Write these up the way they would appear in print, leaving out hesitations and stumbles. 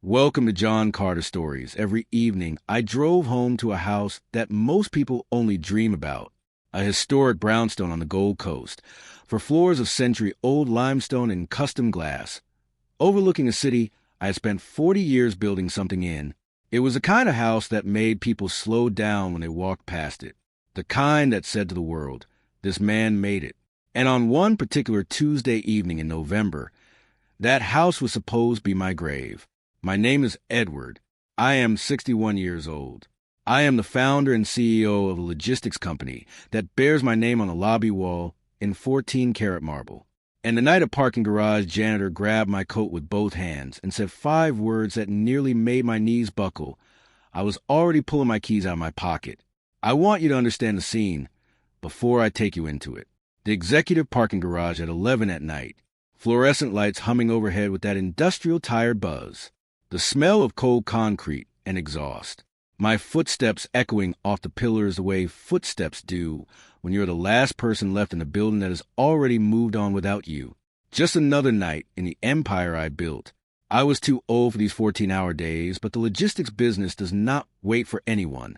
Welcome to John Carter Stories. Every evening, I drove home to a house that most people only dream about, a historic brownstone on the Gold Coast, for floors of century-old limestone and custom glass. Overlooking a city I had spent 40 years building something in, it was the kind of house that made people slow down when they walked past it, the kind that said to the world, "This man made it." And on one particular Tuesday evening in November, that house was supposed to be my grave. My name is Edward. I am 61 years old. I am the founder and CEO of a logistics company that bears my name on the lobby wall in 14-karat marble. And the night a parking garage janitor grabbed my coat with both hands and said 5 words that nearly made my knees buckle, I was already pulling my keys out of my pocket. I want you to understand the scene before I take you into it. The executive parking garage at 11 at night, fluorescent lights humming overhead with that industrial tired buzz. The smell of cold concrete and exhaust. My footsteps echoing off the pillars the way footsteps do when you're the last person left in a building that has already moved on without you. Just another night in the empire I built. I was too old for these 14-hour days, but the logistics business does not wait for anyone,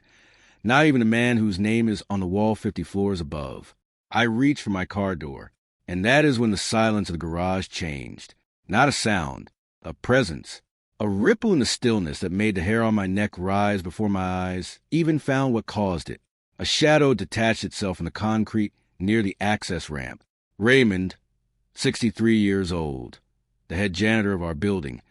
not even a man whose name is on the wall 50 floors above. I reached for my car door, and that is when the silence of the garage changed. Not a sound, a presence. A ripple in the stillness that made the hair on my neck rise before my eyes even found what caused it. A shadow detached itself from the concrete near the access ramp. Raymond, 63 years old, the head janitor of our building,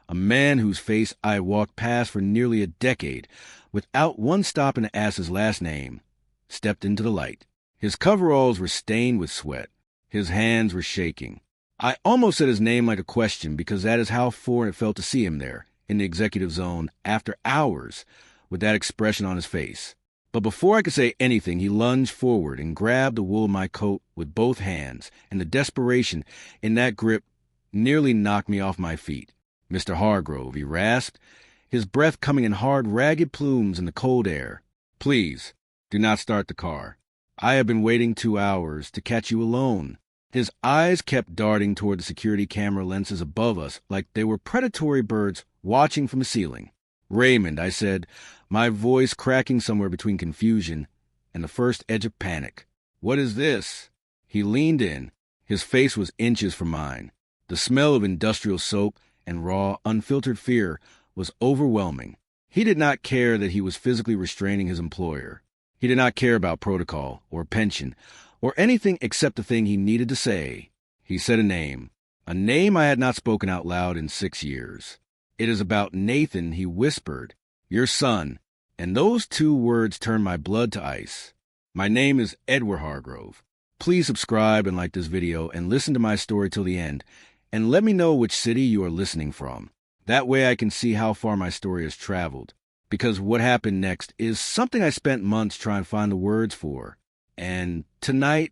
a man whose face I had walked past for nearly a decade without once stopping to ask his last name, stepped into the light. His coveralls were stained with sweat. His hands were shaking. I almost said his name like a question because that is how foreign it felt to see him there, in the executive zone, after hours, with that expression on his face. But before I could say anything, he lunged forward and grabbed the wool of my coat with both hands, and the desperation in that grip nearly knocked me off my feet. "Mr. Hargrove," he rasped, his breath coming in hard, ragged plumes in the cold air. "Please, do not start the car. I have been waiting 2 hours to catch you alone." His eyes kept darting toward the security camera lenses above us like they were predatory birds watching from the ceiling. "Raymond," I said, my voice cracking somewhere between confusion and the first edge of panic. "What is this?" He leaned in. His face was inches from mine. The smell of industrial soap and raw, unfiltered fear was overwhelming. He did not care that he was physically restraining his employer. He did not care about protocol or pension or anything except the thing he needed to say. He said a name I had not spoken out loud in 6 years. "It is about Nathan," he whispered, "your son," and those 2 words turned my blood to ice. My name is Edward Hargrove. Please subscribe and like this video and listen to my story till the end, and let me know which city you are listening from. That way I can see how far my story has traveled, because what happened next is something I spent months trying to find the words for. And tonight,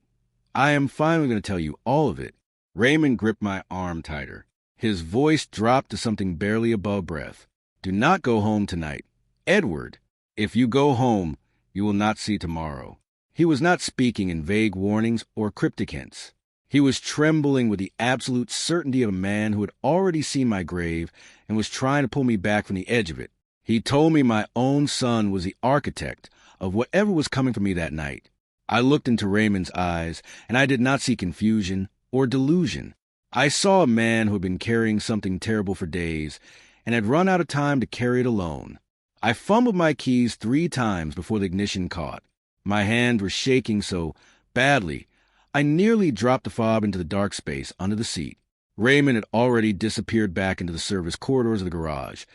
I am finally going to tell you all of it. Raymond gripped my arm tighter. His voice dropped to something barely above breath. "Do not go home tonight. Edward, if you go home, you will not see tomorrow." He was not speaking in vague warnings or cryptic hints. He was trembling with the absolute certainty of a man who had already seen my grave and was trying to pull me back from the edge of it. He told me my own son was the architect of whatever was coming for me that night. I looked into Raymond's eyes, and I did not see confusion or delusion. I saw a man who had been carrying something terrible for days and had run out of time to carry it alone. I fumbled my keys 3 times before the ignition caught. My hands were shaking so badly, I nearly dropped the fob into the dark space under the seat. Raymond had already disappeared back into the service corridors of the garage,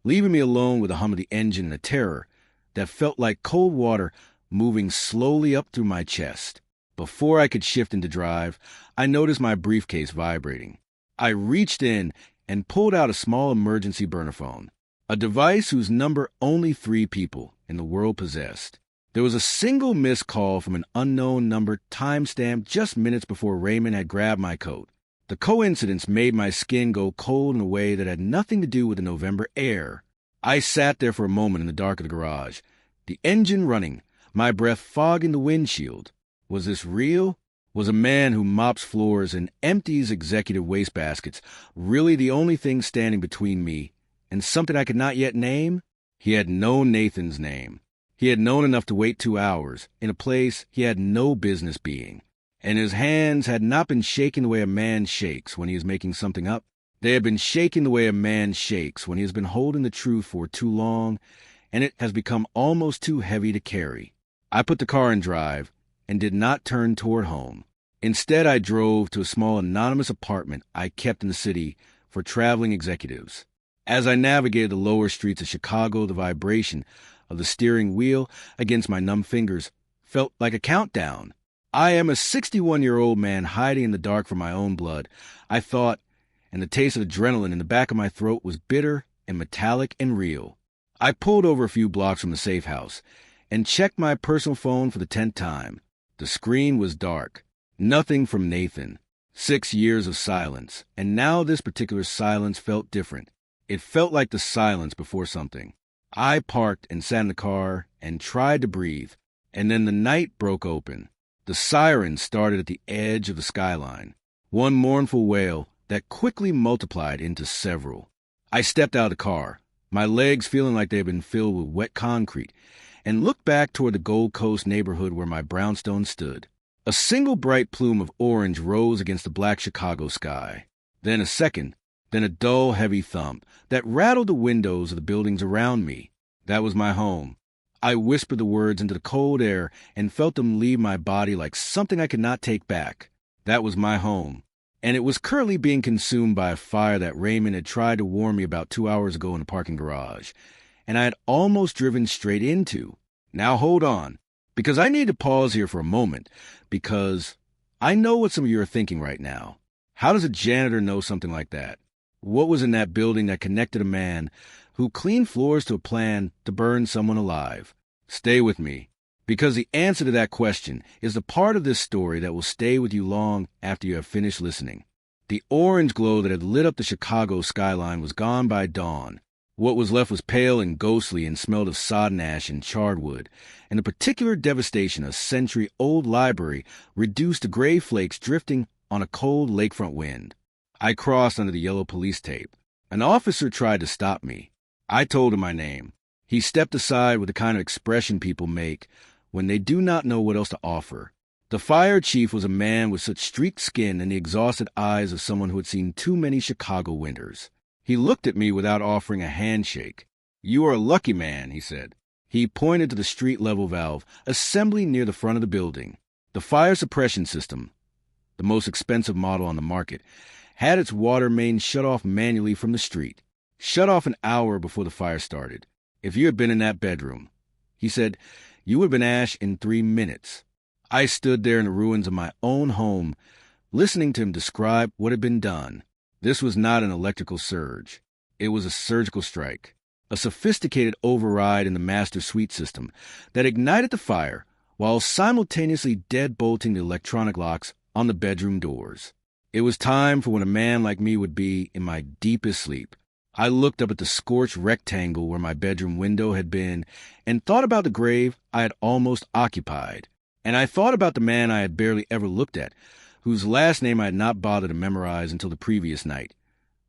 leaving me alone with the hum of the engine and a terror that felt like cold water moving slowly up through my chest. Before I could shift into drive, I noticed my briefcase vibrating. I reached in and pulled out a small emergency burner phone, a device whose number only 3 people in the world possessed. There was a single missed call from an unknown number time-stamped just minutes before Raymond had grabbed my coat. The coincidence made my skin go cold in a way that had nothing to do with the November air. I sat there for a moment in the dark of the garage, the engine running, my breath fogging the windshield. Was this real? Was a man who mops floors and empties executive wastebaskets really the only thing standing between me and something I could not yet name? He had known Nathan's name. He had known enough to wait 2 hours in a place he had no business being. And his hands had not been shaking the way a man shakes when he is making something up. They had been shaking the way a man shakes when he has been holding the truth for too long, and it has become almost too heavy to carry. I put the car in drive and did not turn toward home. Instead, I drove to a small anonymous apartment I kept in the city for traveling executives. As I navigated the lower streets of Chicago, the vibration of the steering wheel against my numb fingers felt like a countdown. I am a 61-year-old man hiding in the dark from my own blood, I thought, and the taste of adrenaline in the back of my throat was bitter and metallic and real. I pulled over a few blocks from the safe house and checked my personal phone for the 10th time. The screen was dark. Nothing from Nathan. 6 years of silence, and now this particular silence felt different. It felt like the silence before something. I parked and sat in the car and tried to breathe, and then the night broke open. The siren started at the edge of the skyline, one mournful wail that quickly multiplied into several. I stepped out of the car, my legs feeling like they had been filled with wet concrete, and looked back toward the Gold Coast neighborhood where my brownstone stood. A single bright plume of orange rose against the black Chicago sky. Then a second, then a dull, heavy thump that rattled the windows of the buildings around me. That was my home. I whispered the words into the cold air and felt them leave my body like something I could not take back. That was my home. And it was currently being consumed by a fire that Raymond had tried to warn me about 2 hours ago in the parking garage, and I had almost driven straight into. Now hold on, because I need to pause here for a moment, because I know what some of you are thinking right now. How does a janitor know something like that? What was in that building that connected a man who cleaned floors to a plan to burn someone alive? Stay with me, because the answer to that question is the part of this story that will stay with you long after you have finished listening. The orange glow that had lit up the Chicago skyline was gone by dawn. What was left was pale and ghostly and smelled of sodden ash and charred wood, and the particular devastation of a century-old library reduced to gray flakes drifting on a cold lakefront wind. I crossed under the yellow police tape. An officer tried to stop me. I told him my name. He stepped aside with the kind of expression people make when they do not know what else to offer. The fire chief was a man with such streaked skin and the exhausted eyes of someone who had seen too many Chicago winters. He looked at me without offering a handshake. "You are a lucky man," he said. He pointed to the street-level valve, assembly near the front of the building. The fire suppression system, the most expensive model on the market, had its water main shut off manually from the street. Shut off an hour before the fire started. If you had been in that bedroom, he said, you would have been ash in 3 minutes. I stood there in the ruins of my own home, listening to him describe what had been done. This was not an electrical surge. It was a surgical strike, a sophisticated override in the master suite system that ignited the fire while simultaneously deadbolting the electronic locks on the bedroom doors. It was time for when a man like me would be in my deepest sleep. I looked up at the scorched rectangle where my bedroom window had been and thought about the grave I had almost occupied. And I thought about the man I had barely ever looked at, whose last name I had not bothered to memorize until the previous night,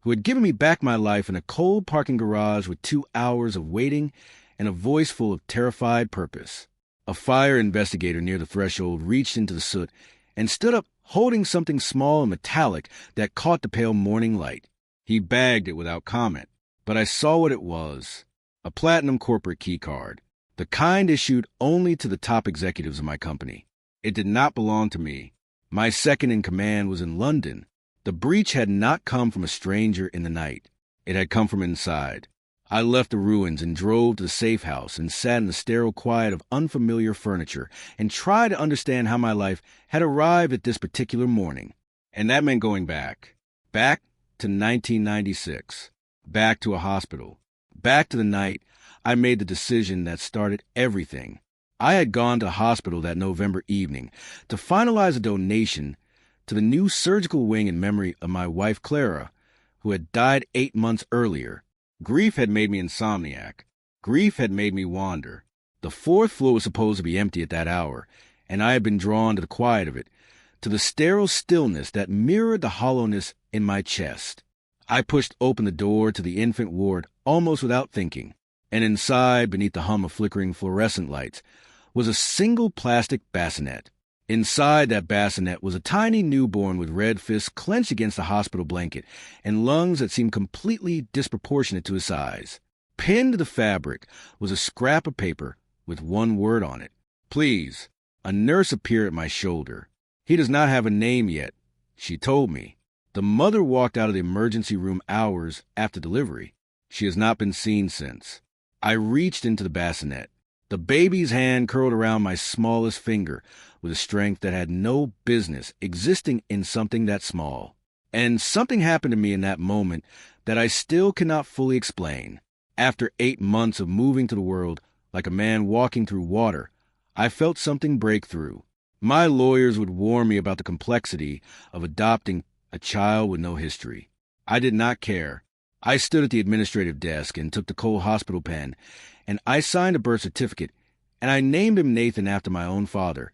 who had given me back my life in a cold parking garage with 2 hours of waiting and a voice full of terrified purpose. A fire investigator near the threshold reached into the soot and stood up holding something small and metallic that caught the pale morning light. He bagged it without comment, but I saw what it was. A platinum corporate key card, the kind issued only to the top executives of my company. It did not belong to me. My second in command was in London. The breach had not come from a stranger in the night. It had come from inside. I left the ruins and drove to the safe house and sat in the sterile quiet of unfamiliar furniture and tried to understand how my life had arrived at this particular morning. And that meant going back. Back to 1996. Back to a hospital. Back to the night I made the decision that started everything. I had gone to the hospital that November evening to finalize a donation to the new surgical wing in memory of my wife Clara, who had died 8 months earlier. Grief had made me insomniac. Grief had made me wander. The 4th floor was supposed to be empty at that hour, and I had been drawn to the quiet of it, to the sterile stillness that mirrored the hollowness in my chest. I pushed open the door to the infant ward almost without thinking. And inside, beneath the hum of flickering fluorescent lights, was a single plastic bassinet. Inside that bassinet was a tiny newborn with red fists clenched against the hospital blanket and lungs that seemed completely disproportionate to his size. Pinned to the fabric was a scrap of paper with one word on it. Please. A nurse appeared at my shoulder. He does not have a name yet, she told me. The mother walked out of the emergency room hours after delivery. She has not been seen since. I reached into the bassinet. The baby's hand curled around my smallest finger with a strength that had no business existing in something that small. And something happened to me in that moment that I still cannot fully explain. After 8 months of moving to the world like a man walking through water, I felt something break through. My lawyers would warn me about the complexity of adopting a child with no history. I did not care. I stood at the administrative desk and took the cold hospital pen, and I signed a birth certificate, and I named him Nathan after my own father,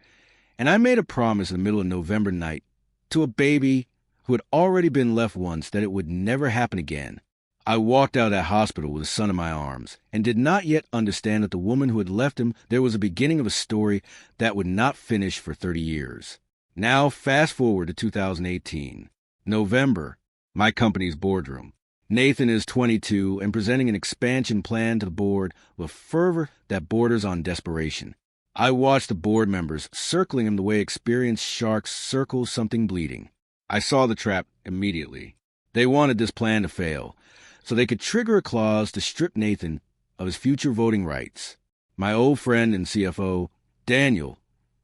and I made a promise in the middle of November night to a baby who had already been left once that it would never happen again. I walked out of that hospital with a son in my arms and did not yet understand that the woman who had left him there was a beginning of a story that would not finish for 30 years. Now, fast forward to 2018. November, my company's Boardroom. Nathan is 22 and presenting an expansion plan to the board with fervor that borders on desperation. I watched the board members circling him the way experienced sharks circle something bleeding. I saw the trap immediately. They wanted this plan to fail, so they could trigger a clause to strip Nathan of his future voting rights. My old friend and CFO, Daniel,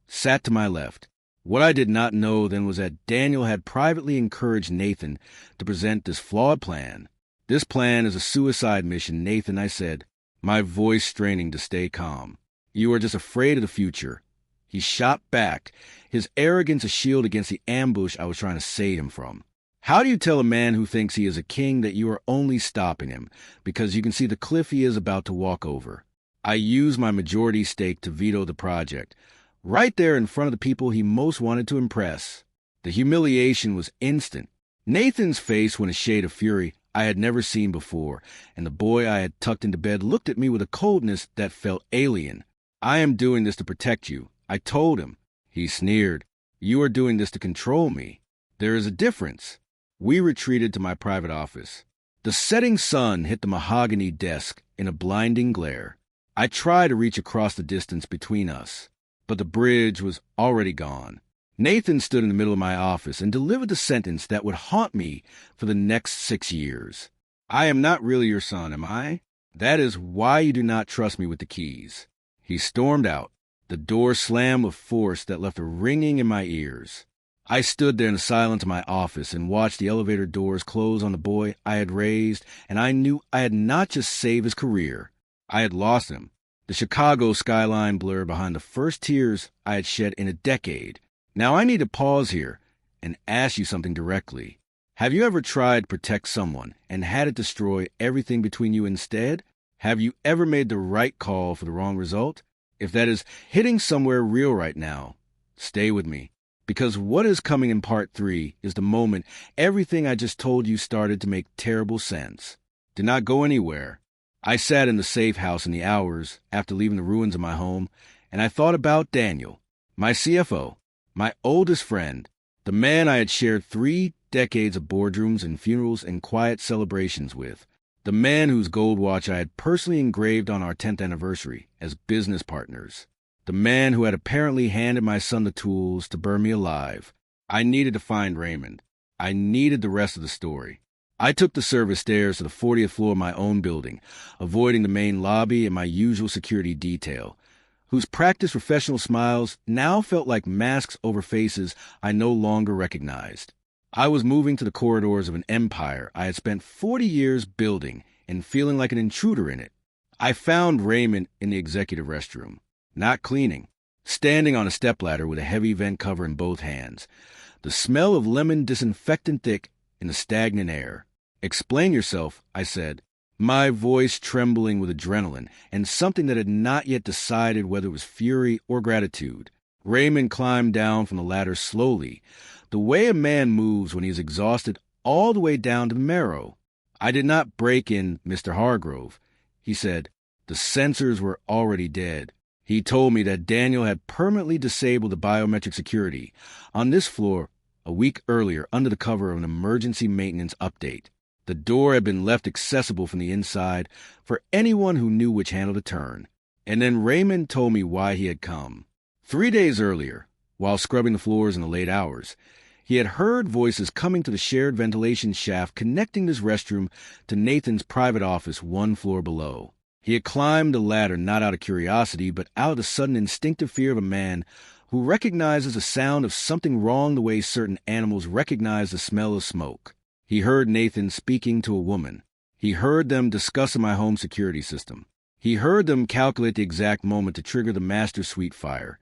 sat to my left. What I did not know then was that Daniel had privately encouraged Nathan to present this flawed plan. This plan is a suicide mission, Nathan, I said, my voice straining to stay calm. You are just afraid of the future. He shot back, his arrogance a shield against the ambush I was trying to save him from. How do you tell a man who thinks he is a king that you are only stopping him because you can see the cliff he is about to walk over? I used my majority stake to veto the project, right there in front of the people he most wanted to impress. The humiliation was instant. Nathan's face went a shade of fury I had never seen before, and the boy I had tucked into bed looked at me with a coldness that felt alien. I am doing this to protect you, I told him. He sneered. You are doing this to control me. There is a difference. We retreated to my private office. The setting sun hit the mahogany desk in a blinding glare. I tried to reach across the distance between us, but the bridge was already gone. Nathan stood in the middle of my office and delivered the sentence that would haunt me for the next 6 years. I am not really your son, am I? That is why you do not trust me with the keys. He stormed out. The door slammed with force that left a ringing in my ears. I stood there in the silence of my office and watched the elevator doors close on the boy I had raised, and I knew I had not just saved his career. I had lost him. The Chicago skyline blurred behind the first tears I had shed in a decade. Now I need to pause here and ask you something directly. Have you ever tried to protect someone and had it destroy everything between you instead? Have you ever made the right call for the wrong result? If that is hitting somewhere real right now, stay with me. Because what is coming in part 3 is the moment everything I just told you started to make terrible sense. Do not go anywhere. I sat in the safe house in the hours after leaving the ruins of my home, and I thought about Daniel, my CFO, my oldest friend, the man I had shared 3 decades of boardrooms and funerals and quiet celebrations with, the man whose gold watch I had personally engraved on our 10th anniversary as business partners, the man who had apparently handed my son the tools to burn me alive. I needed to find Raymond. I needed the rest of the story. I took the service stairs to the 40th floor of my own building, avoiding the main lobby and my usual security detail, whose practiced professional smiles now felt like masks over faces I no longer recognized. I was moving to the corridors of an empire I had spent 40 years building and feeling like an intruder in it. I found Raymond in the executive restroom, not cleaning, standing on a stepladder with a heavy vent cover in both hands, the smell of lemon disinfectant thick in the stagnant air. Explain yourself, I said, my voice trembling with adrenaline and something that had not yet decided whether it was fury or gratitude. Raymond climbed down from the ladder slowly, the way a man moves when he is exhausted all the way down to the marrow. "I did not break in, Mr. Hargrove," he said. "The sensors were already dead." He told me that Daniel had permanently disabled the biometric security on this floor a week earlier under the cover of an emergency maintenance update. The door had been left accessible from the inside for anyone who knew which handle to turn. And then Raymond told me why he had come. 3 days earlier, while scrubbing the floors in the late hours, he had heard voices coming to the shared ventilation shaft connecting this restroom to Nathan's private office 1 floor below. He had climbed the ladder not out of curiosity, but out of the sudden instinctive fear of a man who recognizes the sound of something wrong the way certain animals recognize the smell of smoke. He heard Nathan speaking to a woman. He heard them discussing my home security system. He heard them calculate the exact moment to trigger the master suite fire,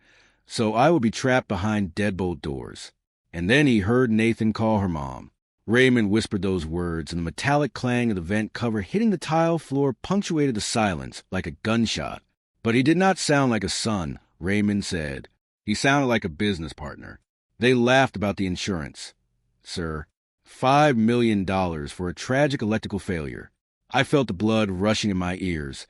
so I would be trapped behind deadbolt doors. And then he heard Nathan call her mom. Raymond whispered those words, and the metallic clang of the vent cover hitting the tile floor punctuated the silence like a gunshot. But he did not sound like a son, Raymond said. He sounded like a business partner. They laughed about the insurance. Sir, $5 million for a tragic electrical failure. I felt the blood rushing in my ears,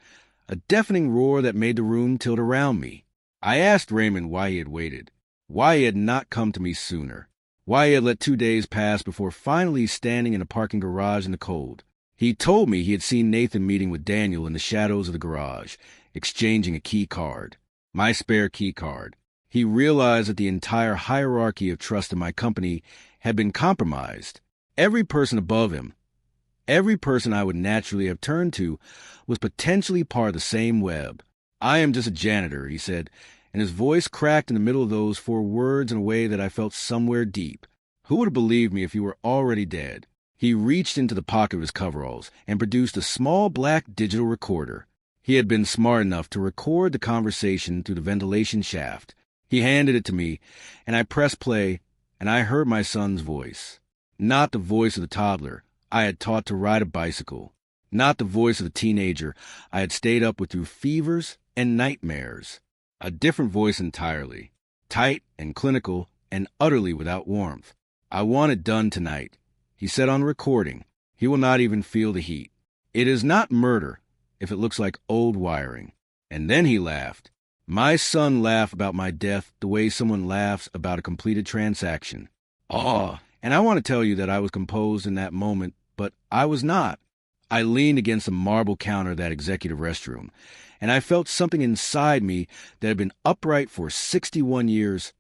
a deafening roar that made the room tilt around me. I asked Raymond why he had waited, why he had not come to me sooner, why he had let 2 days pass before finally standing in a parking garage in the cold. He told me he had seen Nathan meeting with Daniel in the shadows of the garage, exchanging a key card, my spare key card. He realized that the entire hierarchy of trust in my company had been compromised. Every person above him, every person I would naturally have turned to, was potentially part of the same web. "I am just a janitor," he said, and his voice cracked in the middle of those 4 words in a way that I felt somewhere deep. Who would have believed me if you were already dead? He reached into the pocket of his coveralls and produced a small black digital recorder. He had been smart enough to record the conversation through the ventilation shaft. He handed it to me, and I pressed play, and I heard my son's voice. Not the voice of the toddler I had taught to ride a bicycle. Not the voice of the teenager I had stayed up with through fevers and nightmares. A different voice entirely, tight and clinical and utterly without warmth. "I want it done tonight," he said on the recording. "He will not even feel the heat. It is not murder if it looks like old wiring." And then he laughed. My son laughed about my death the way someone laughs about a completed transaction. And I want to tell you that I was composed in that moment, but I was not. I leaned against the marble counter of that executive restroom, and I felt something inside me that had been upright for 61 years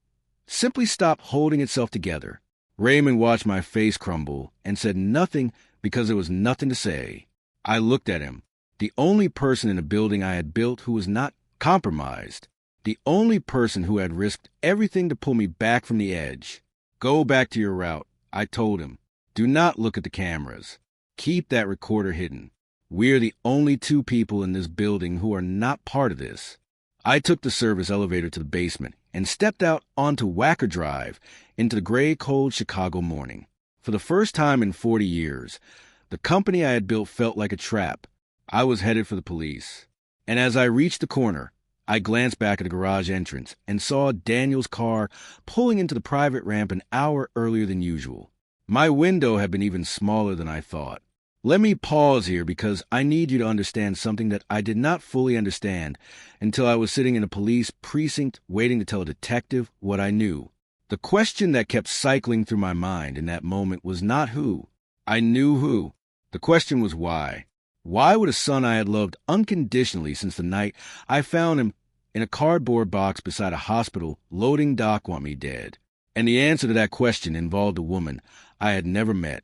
simply stop holding itself together. Raymond watched my face crumble and said nothing because there was nothing to say. I looked at him, the only person in the building I had built who was not compromised, the only person who had risked everything to pull me back from the edge. "Go back to your route," I told him. "Do not look at the cameras. Keep that recorder hidden. We're the only 2 people in this building who are not part of this." I took the service elevator to the basement and stepped out onto Wacker Drive into the gray, cold Chicago morning. For the first time in 40 years, the company I had built felt like a trap. I was headed for the police. And as I reached the corner, I glanced back at the garage entrance and saw Daniel's car pulling into the private ramp an hour earlier than usual. My window had been even smaller than I thought. Let me pause here because I need you to understand something that I did not fully understand until I was sitting in a police precinct waiting to tell a detective what I knew. The question that kept cycling through my mind in that moment was not who. I knew who. The question was why. Why would a son I had loved unconditionally since the night I found him in a cardboard box beside a hospital loading dock want me dead? And the answer to that question involved a woman I had never met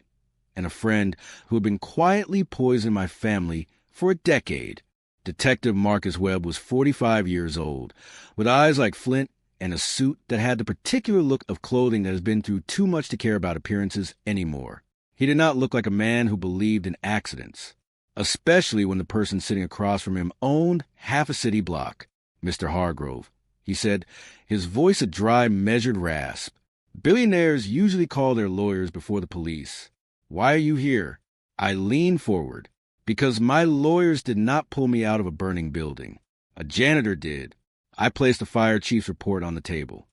and a friend who had been quietly poisoning my family for a decade. Detective Marcus Webb was 45 years old, with eyes like flint and a suit that had the particular look of clothing that has been through too much to care about appearances anymore. He did not look like a man who believed in accidents, especially when the person sitting across from him owned half a city block. "Mr. Hargrove," he said, his voice a dry, measured rasp. "Billionaires usually call their lawyers before the police. Why are you here?" I leaned forward. "Because my lawyers did not pull me out of a burning building. A janitor did." I placed the fire chief's report on the table.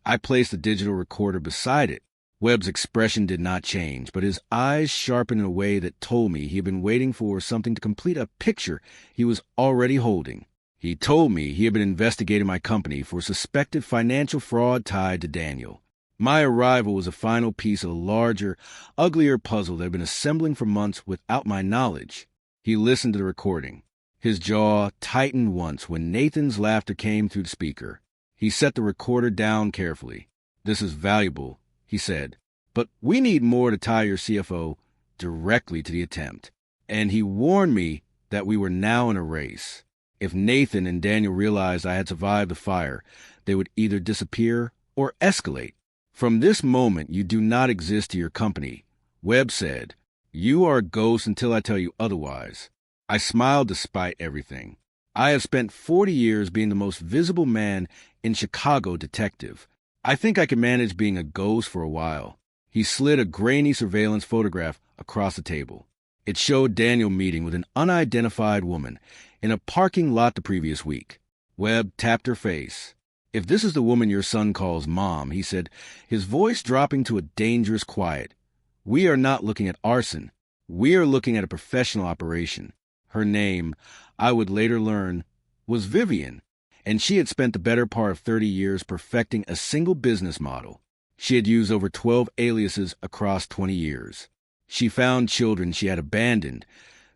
I placed the digital recorder beside it. Webb's expression did not change, but his eyes sharpened in a way that told me he had been waiting for something to complete a picture he was already holding. He told me he had been investigating my company for suspected financial fraud tied to Daniel. My arrival was a final piece of a larger, uglier puzzle that had been assembling for months without my knowledge. He listened to the recording. His jaw tightened once when Nathan's laughter came through the speaker. He set the recorder down carefully. "This is valuable," he said, "but we need more to tie your CFO directly to the attempt." And he warned me that we were now in a race. If Nathan and Daniel realized I had survived the fire, they would either disappear or escalate. "From this moment, you do not exist to your company," Webb said. "You are a ghost until I tell you otherwise." I smiled despite everything. I have spent 40 years being the most visible man in Chicago detective. I think I can manage being a ghost for a while. He slid a grainy surveillance photograph across the table. It showed Daniel meeting with an unidentified woman in a parking lot the previous week. Webb tapped her face. "If this is the woman your son calls Mom," he said, his voice dropping to a dangerous quiet, "we are not looking at arson. We are looking at a professional operation." Her name, I would later learn, was Vivian, and she had spent the better part of 30 years perfecting a single business model. She had used over 12 aliases across 20 years. She found children she had abandoned,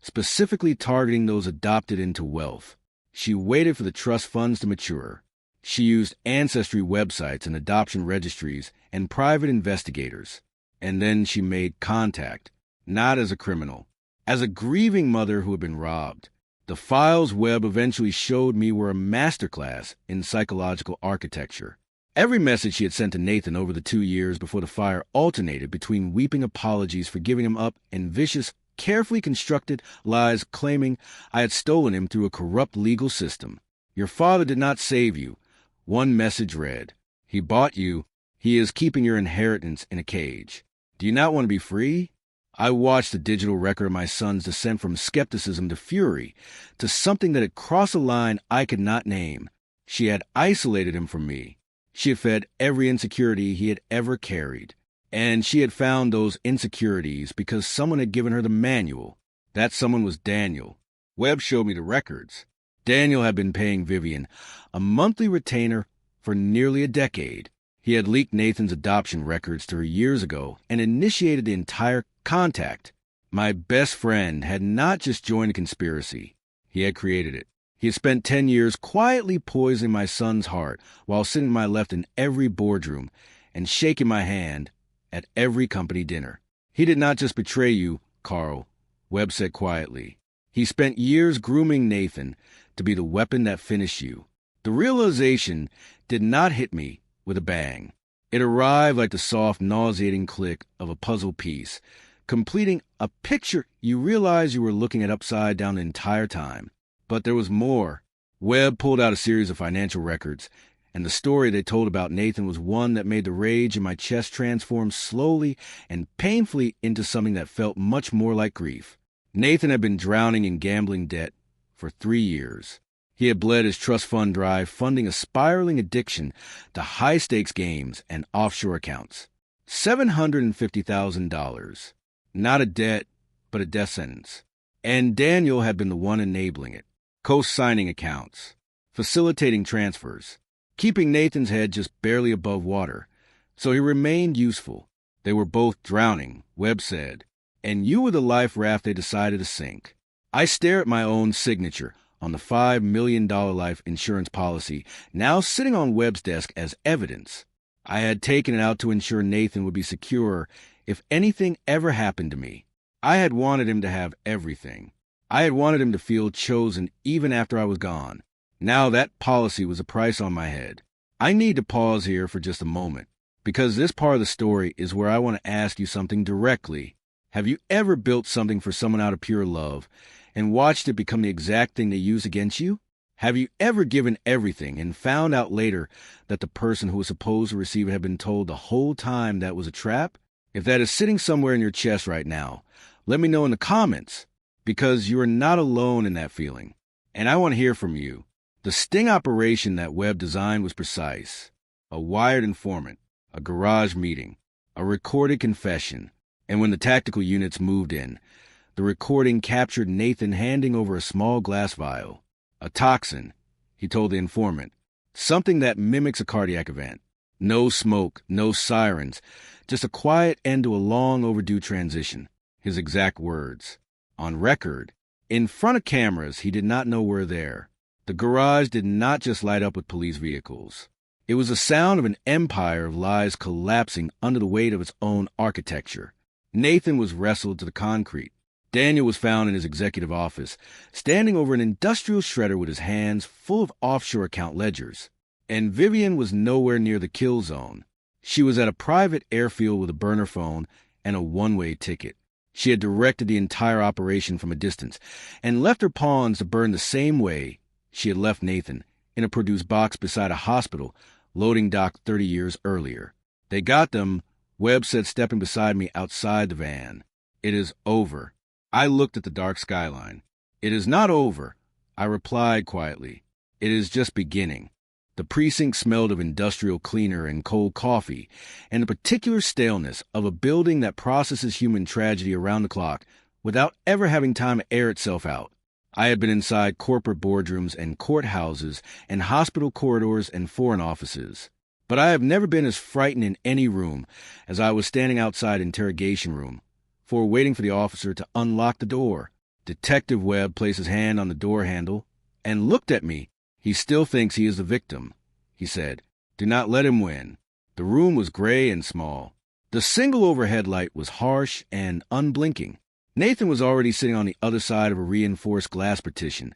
specifically targeting those adopted into wealth. She waited for the trust funds to mature. She used ancestry websites and adoption registries and private investigators. And then she made contact, not as a criminal, as a grieving mother who had been robbed. The files Webb eventually showed me were a masterclass in psychological architecture. Every message she had sent to Nathan over the 2 years before the fire alternated between weeping apologies for giving him up and vicious, carefully constructed lies claiming I had stolen him through a corrupt legal system. "Your father did not save you," one message read. "He bought you. He is keeping your inheritance in a cage. Do you not want to be free?" I watched the digital record of my son's descent from skepticism to fury, to something that had crossed a line I could not name. She had isolated him from me. She had fed every insecurity he had ever carried. And she had found those insecurities because someone had given her the manual. That someone was Daniel. Webb showed me the records. Daniel had been paying Vivian a monthly retainer for nearly a decade. He had leaked Nathan's adoption records to her years ago and initiated the entire contact. My best friend had not just joined a conspiracy. He had created it. He had spent 10 years quietly poisoning my son's heart while sitting to my left in every boardroom and shaking my hand at every company dinner. "He did not just betray you, Carl," Webb said quietly. "He spent years grooming Nathan to be the weapon that finished you." The realization did not hit me with a bang. It arrived like the soft, nauseating click of a puzzle piece, completing a picture you realized you were looking at upside down the entire time. But there was more. Webb pulled out a series of financial records, and the story they told about Nathan was one that made the rage in my chest transform slowly and painfully into something that felt much more like grief. Nathan had been drowning in gambling debt for 3 years. He had bled his trust fund dry, funding a spiraling addiction to high-stakes games and offshore accounts. $750,000. Not a debt, but a death sentence. And Daniel had been the one enabling it, co-signing accounts, facilitating transfers, keeping Nathan's head just barely above water. So he remained useful. They were both drowning, Webb said, and you were the life raft they decided to sink. I stare at my own signature on the $5 million life insurance policy, now sitting on Webb's desk as evidence. I had taken it out to ensure Nathan would be secure if anything ever happened to me. I had wanted him to have everything. I had wanted him to feel chosen even after I was gone. Now that policy was a price on my head. I need to pause here for just a moment, because this part of the story is where I want to ask you something directly. Have you ever built something for someone out of pure love and watched it become the exact thing they use against you? Have you ever given everything and found out later that the person who was supposed to receive it had been told the whole time that was a trap? If that is sitting somewhere in your chest right now, let me know in the comments, because you are not alone in that feeling. And I want to hear from you. The sting operation that Webb designed was precise. A wired informant, a garage meeting, a recorded confession. And when the tactical units moved in, the recording captured Nathan handing over a small glass vial. A toxin, he told the informant. Something that mimics a cardiac event. No smoke, no sirens, just a quiet end to a long overdue transition. His exact words. On record, in front of cameras he did not know were there. The garage did not just light up with police vehicles. It was the sound of an empire of lies collapsing under the weight of its own architecture. Nathan was wrestled to the concrete. Daniel was found in his executive office, standing over an industrial shredder with his hands full of offshore account ledgers. And Vivian was nowhere near the kill zone. She was at a private airfield with a burner phone and a one-way ticket. She had directed the entire operation from a distance and left her pawns to burn the same way she had left Nathan, in a produce box beside a hospital loading dock 30 years earlier. They got them, Webb said, stepping beside me outside the van. It is over. I looked at the dark skyline. It is not over, I replied quietly. It is just beginning. The precinct smelled of industrial cleaner and cold coffee, and the particular staleness of a building that processes human tragedy around the clock without ever having time to air itself out. I had been inside corporate boardrooms and courthouses and hospital corridors and foreign offices. But I have never been as frightened in any room as I was standing outside interrogation room, waiting for the officer to unlock the door. Detective Webb placed his hand on the door handle and looked at me. He still thinks he is the victim, he said. Do not let him win. The room was gray and small. The single overhead light was harsh and unblinking. Nathan was already sitting on the other side of a reinforced glass partition,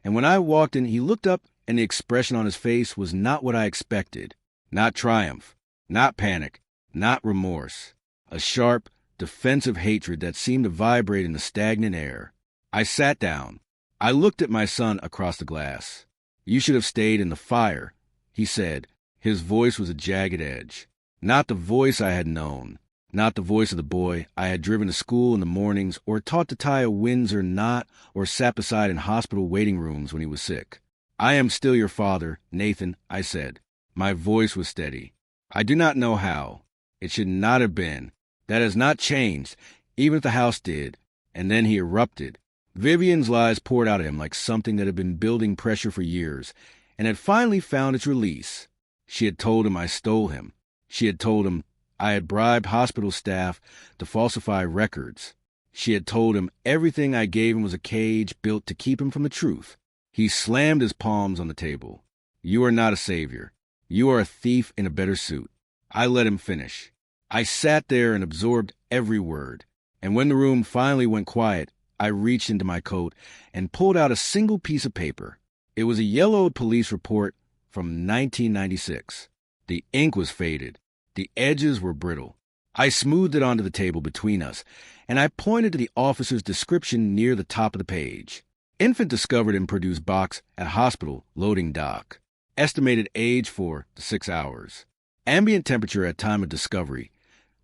and when I walked in, he looked up, and the expression on his face was not what I expected. Not triumph, not panic, not remorse. A sharp, defensive hatred that seemed to vibrate in the stagnant air. I sat down. I looked at my son across the glass. You should have stayed in the fire, he said. His voice was a jagged edge. Not the voice I had known. Not the voice of the boy I had driven to school in the mornings or taught to tie a Windsor knot or sat beside in hospital waiting rooms when he was sick. I am still your father, Nathan, I said. My voice was steady. I do not know how. It should not have been. That has not changed, even if the house did. And then he erupted. Vivian's lies poured out of him like something that had been building pressure for years and had finally found its release. She had told him I stole him. She had told him I had bribed hospital staff to falsify records. She had told him everything I gave him was a cage built to keep him from the truth. He slammed his palms on the table. You are not a savior. You are a thief in a better suit. I let him finish. I sat there and absorbed every word. And when the room finally went quiet, I reached into my coat and pulled out a single piece of paper. It was a yellowed police report from 1996. The ink was faded. The edges were brittle. I smoothed it onto the table between us, and I pointed to the officer's description near the top of the page. Infant discovered in produce box at hospital loading dock. Estimated age for the 6 hours. Ambient temperature at time of discovery,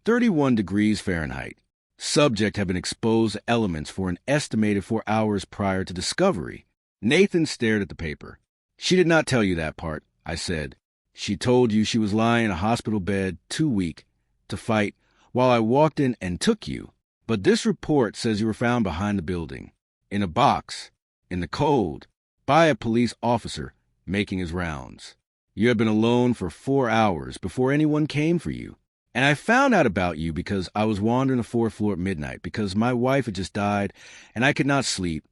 31 degrees Fahrenheit. Subject had been exposed to elements for an estimated 4 hours prior to discovery. Nathan stared at the paper. She did not tell you that part, I said. She told you she was lying in a hospital bed, too weak to fight, while I walked in and took you. But this report says you were found behind the building, in a box, in the cold, by a police officer making his rounds. You had been alone for 4 hours before anyone came for you. And I found out about you because I was wandering the 4th floor at midnight because my wife had just died and I could not sleep,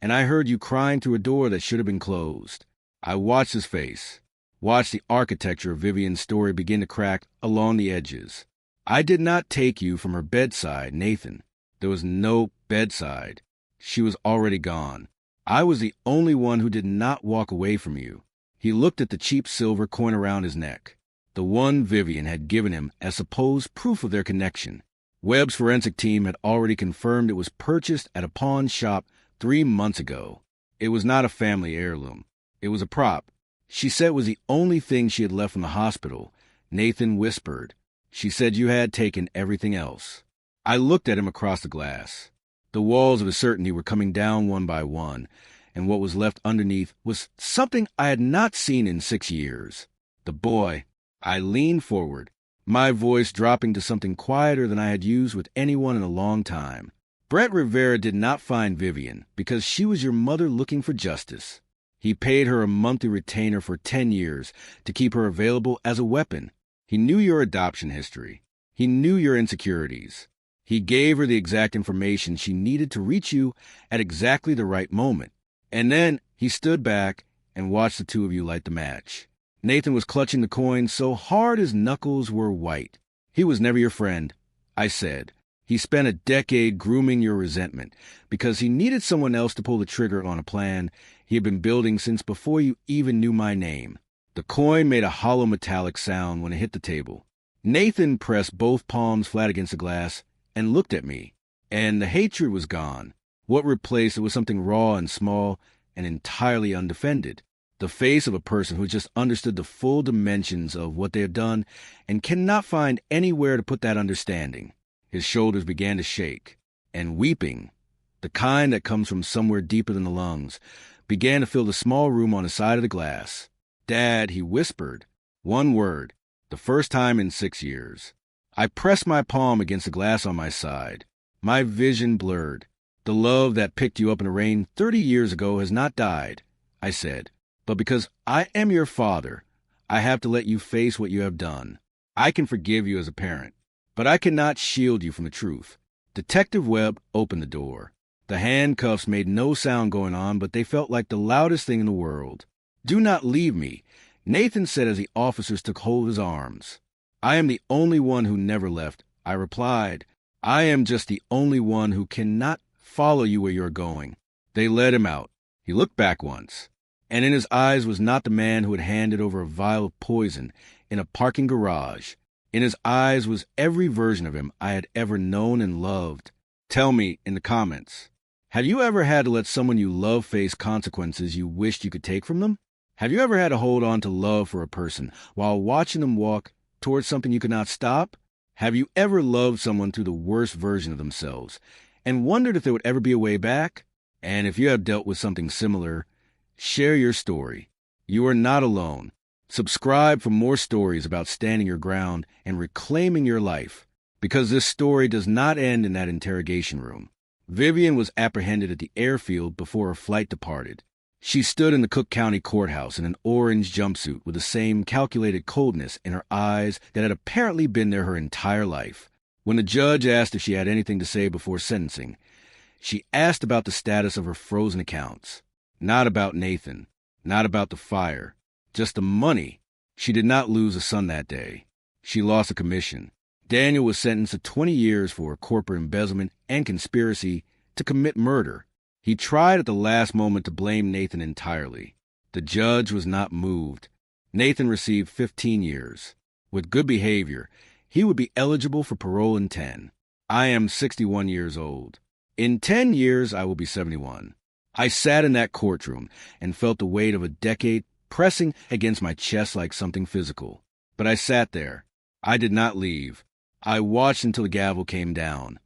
and I heard you crying through a door that should have been closed. I watched his face. Watch the architecture of Vivian's story begin to crack along the edges. I did not take you from her bedside, Nathan. There was no bedside. She was already gone. I was the only one who did not walk away from you. He looked at the cheap silver coin around his neck, the one Vivian had given him as supposed proof of their connection. Webb's forensic team had already confirmed it was purchased at a pawn shop 3 months ago. It was not a family heirloom. It was a prop. She said it was the only thing she had left from the hospital. Nathan whispered. She said you had taken everything else. I looked at him across the glass. The walls of his certainty were coming down one by one, and what was left underneath was something I had not seen in 6 years. The boy. I leaned forward. my voice dropping to something quieter than I had used with anyone in a long time. Brent Rivera did not find Vivian because she was your mother looking for justice. He paid her a monthly retainer for 10 years to keep her available as a weapon. He knew your adoption history. He knew your insecurities. He gave her the exact information she needed to reach you at exactly the right moment. And then he stood back and watched the two of you light the match. Nathan was clutching the coin so hard his knuckles were white. He was never your friend, I said. He spent a decade grooming your resentment because he needed someone else to pull the trigger on a plan he had been building since before you even knew my name. The coin made a hollow metallic sound when it hit the table. Nathan pressed both palms flat against the glass and looked at me, and the hatred was gone. What replaced it was something raw and small and entirely undefended. The face of a person who just understood the full dimensions of what they have done and cannot find anywhere to put that understanding. His shoulders began to shake, and weeping, the kind that comes from somewhere deeper than the lungs, began to fill the small room on the side of the glass. "Dad," he whispered. One word, the first time in 6 years. I pressed my palm against the glass on my side. My vision blurred. "The love that picked you up in the rain 30 years ago has not died," I said. "But because I am your father, I have to let you face what you have done. I can forgive you as a parent, but I cannot shield you from the truth." Detective Webb opened the door. The handcuffs made no sound going on, but they felt like the loudest thing in the world. "Do not leave me," Nathan said as the officers took hold of his arms. "I am the only one who never left," I replied. "I am just the only one who cannot follow you where you're going." They led him out. He looked back once, and in his eyes was not the man who had handed over a vial of poison in a parking garage. In his eyes was every version of him I had ever known and loved. Tell me in the comments, have you ever had to let someone you love face consequences you wished you could take from them? Have you ever had to hold on to love for a person while watching them walk towards something you could not stop? Have you ever loved someone through the worst version of themselves and wondered if there would ever be a way back? And if you have dealt with something similar, share your story. You are not alone. Subscribe for more stories about standing your ground and reclaiming your life, because this story does not end in that interrogation room. Vivian was apprehended at the airfield before her flight departed. She stood in the Cook County courthouse in an orange jumpsuit with the same calculated coldness in her eyes that had apparently been there her entire life. When the judge asked if she had anything to say before sentencing, she asked about the status of her frozen accounts. Not about Nathan, not about the fire, just the money. She did not lose a son that day. She lost a commission. Daniel was sentenced to 20 years for corporate embezzlement and conspiracy to commit murder. He tried at the last moment to blame Nathan entirely. The judge was not moved. Nathan received 15 years. With good behavior, he would be eligible for parole in 10. I am 61 years old. In 10 years, I will be 71. I sat in that courtroom and felt the weight of a decade pressing against my chest like something physical. But I sat there. I did not leave. I watched until the gavel came down.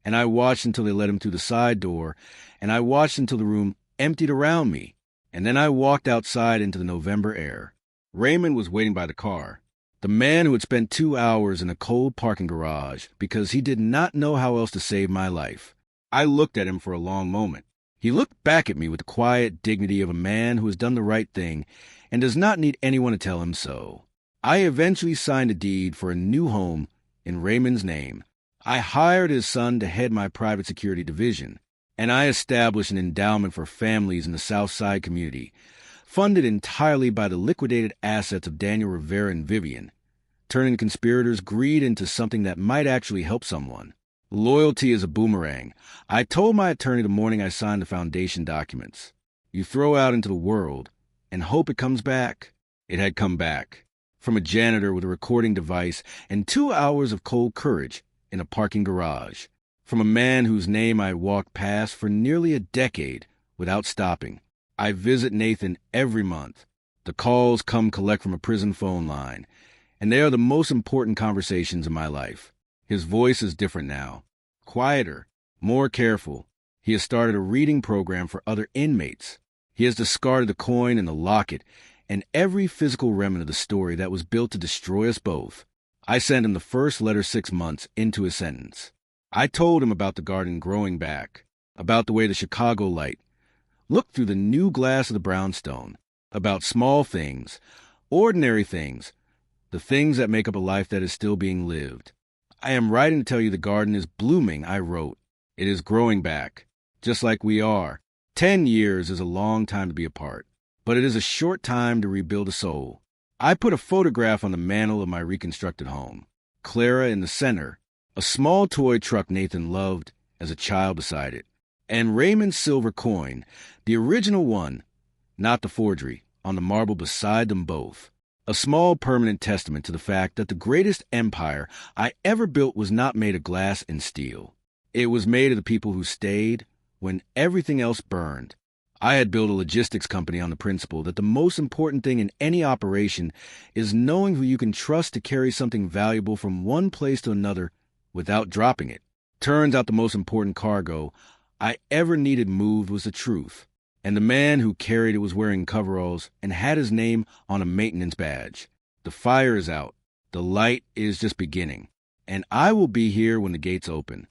And I watched until they let him through the side door. And I watched until the room emptied around me. And then I walked outside into the November air. Raymond was waiting by the car. The man who had spent 2 hours in a cold parking garage because he did not know how else to save my life. I looked at him for a long moment. He looked back at me with the quiet dignity of a man who has done the right thing and does not need anyone to tell him so. I eventually signed a deed for a new home in Raymond's name. I hired his son to head my private security division, and I established an endowment for families in the South Side community, funded entirely by the liquidated assets of Daniel Rivera and Vivian, turning the conspirators' greed into something that might actually help someone. Loyalty is a boomerang. I told my attorney the morning I signed the foundation documents. You throw out into the world and hope it comes back. It had come back. From a janitor with a recording device and 2 hours of cold courage in a parking garage. From a man whose name I walked past for nearly a decade without stopping. I visit Nathan every month. The calls come collect from a prison phone line, and they are the most important conversations in my life. His voice is different now, quieter, more careful. He has started a reading program for other inmates. He has discarded the coin and the locket and every physical remnant of the story that was built to destroy us both. I sent him the first letter 6 months into his sentence. I told him about the garden growing back, about the way the Chicago light looked through the new glass of the brownstone, about small things, ordinary things, the things that make up a life that is still being lived. I am writing to tell you the garden is blooming, I wrote. It is growing back, just like we are. 10 years is a long time to be apart, but it is a short time to rebuild a soul. I put a photograph on the mantel of my reconstructed home. Clara in the center, a small toy truck Nathan loved as a child beside it, and Raymond's silver coin, the original one, not the forgery, on the marble beside them both. A small permanent testament to the fact that the greatest empire I ever built was not made of glass and steel. It was made of the people who stayed when everything else burned. I had built a logistics company on the principle that the most important thing in any operation is knowing who you can trust to carry something valuable from one place to another without dropping it. Turns out the most important cargo I ever needed moved was the truth, and the man who carried it was wearing coveralls and had his name on a maintenance badge. The fire is out. The light is just beginning, and I will be here when the gates open.